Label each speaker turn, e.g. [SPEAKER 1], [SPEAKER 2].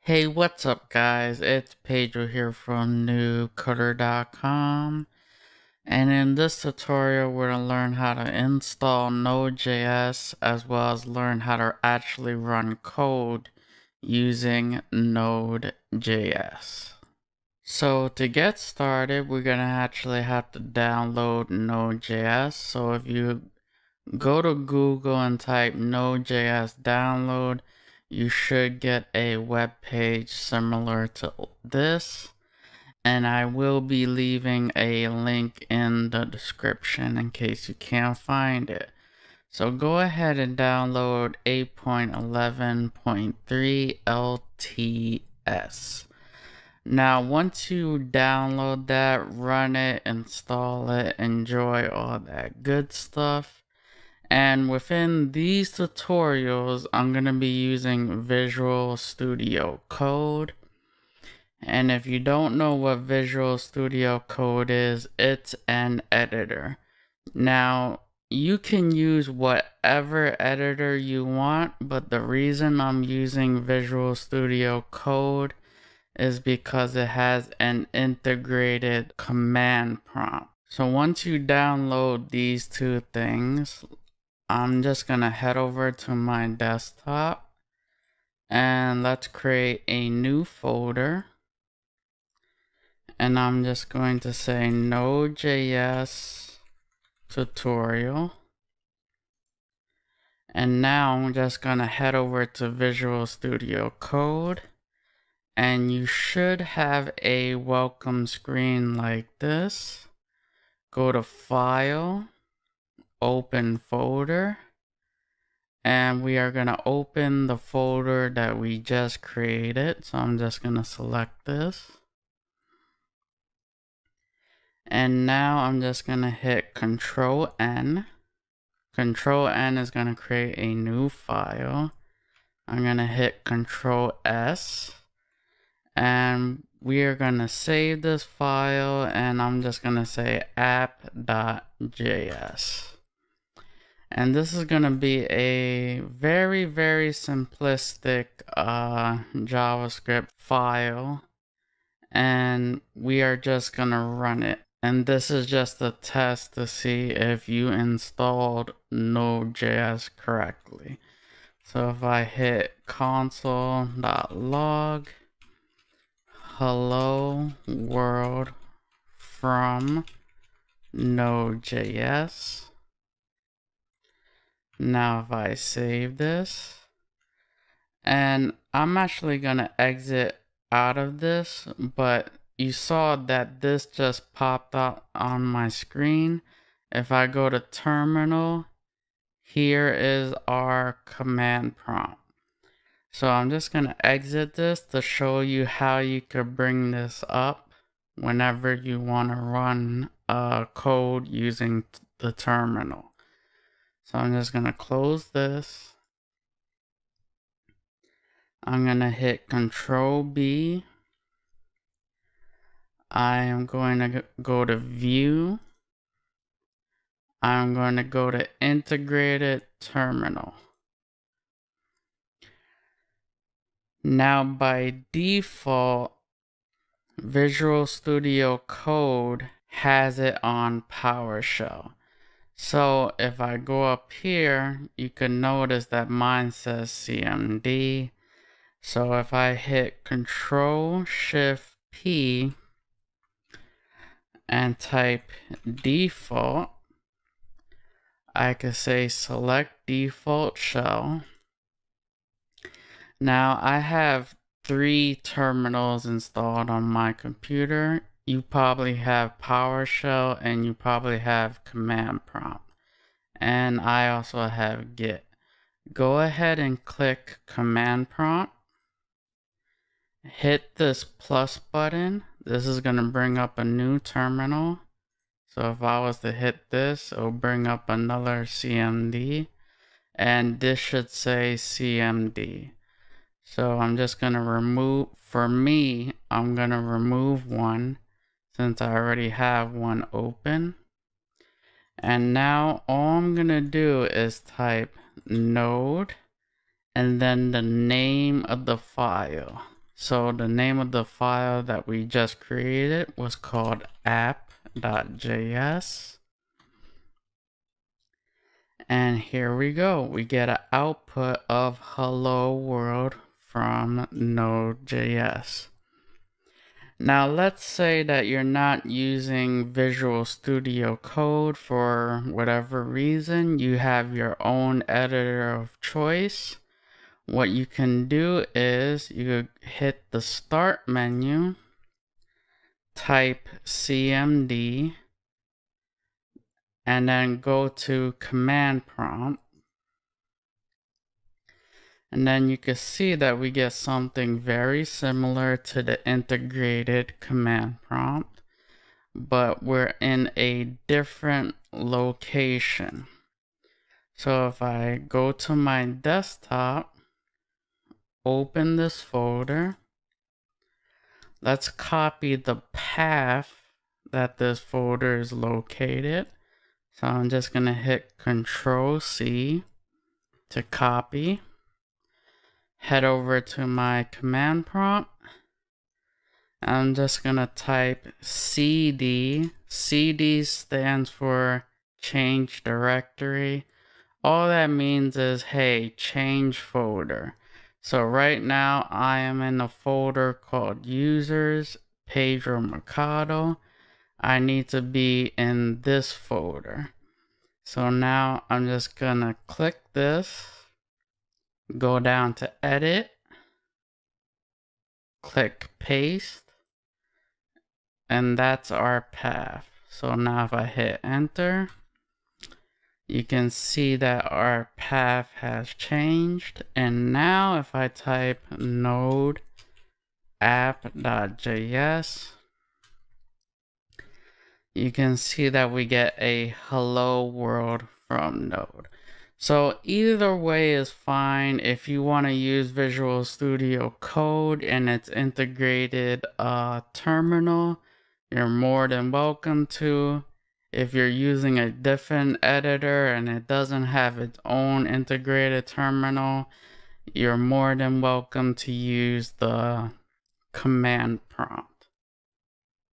[SPEAKER 1] Hey, what's up guys? It's Pedro here from newcoder.com, and in this tutorial we're going to learn how to install Node.js as well as learn how to actually run code using Node.js. So to get started, we're going to actually have to download Node.js. So if you go to Google and type Node.js download, you should get a web page similar to this, and I will be leaving a link in the description in case you can't find it. So go ahead and download 8.11.3 LTS. Now once you download that, run it, install it, enjoy all that good stuff. And within these tutorials, I'm going to be using Visual Studio Code. And if you don't know what Visual Studio Code is, it's an editor. Now, you can use whatever editor you want, but the reason I'm using Visual Studio Code is because it has an integrated command prompt. So once you download these two things, I'm just gonna head over to my desktop and let's create a new folder, and I'm just going to say Node.js tutorial, and now I'm just gonna head over to Visual Studio Code, and you should have a welcome screen like this. Go to File, Open Folder, and we are going to open the folder that we just created. So I'm just going to select this. And now I'm just going to hit Control N. Control N is going to create a new file. I'm going to hit Control S. And we are going to save this file, and I'm just going to say app.js. And this is going to be a very, very simplistic JavaScript file. And we are just going to run it. And this is just a test to see if you installed Node.js correctly. So if I hit console.log, hello world from Node.js. Now if I save this, and I'm actually gonna exit out of this, but you saw that this just popped up on my screen. If I go to terminal, here is our command prompt. So I'm just gonna exit this to show you how you could bring this up whenever you want to run code using the terminal. So I'm just going to close this. I'm going to hit Control B. I am going to go to View. I'm going to go to Integrated Terminal. Now by default, Visual Studio Code has it on PowerShell. So if I go up here, you can notice that mine says CMD. So if I hit Control-Shift-P and type default, I could say select default shell. Now I have 3 terminals installed on my computer. You probably have PowerShell and you probably have command prompt. And I also have Git. Go ahead and click command prompt. Hit this plus button. This is going to bring up a new terminal. So if I was to hit this, it'll bring up another CMD. And this should say CMD. So I'm just going to remove, for me, I'm going to remove one since I already have one open. And now all I'm going to do is type node and then the name of the file. So the name of the file that we just created was called app.js. And here we go. We get an output of hello world from Node.js. Now let's say that you're not using Visual Studio Code for whatever reason. You have your own editor of choice. What you can do is you hit the start menu, type cmd, and then go to command prompt. And then you can see that we get something very similar to the integrated command prompt, but we're in a different location. So if I go to my desktop, open this folder, let's copy the path that this folder is located. So I'm just gonna hit Control C to copy. Head over to my command prompt. I'm just gonna type cd. cd stands for change directory. All that means is, hey, change folder. So right now I am in a folder called users, Pedro Mercado. I need to be in this folder. So now I'm just gonna click this, go down to edit, click paste, and that's our path. So now if I hit enter, you can see that our path has changed. And now if I type node app.js, you can see that we get a hello world from Node. So either way is fine. If you want to use Visual Studio Code and its integrated terminal, you're more than welcome to. If you're using a different editor and it doesn't have its own integrated terminal, you're more than welcome to use the command prompt.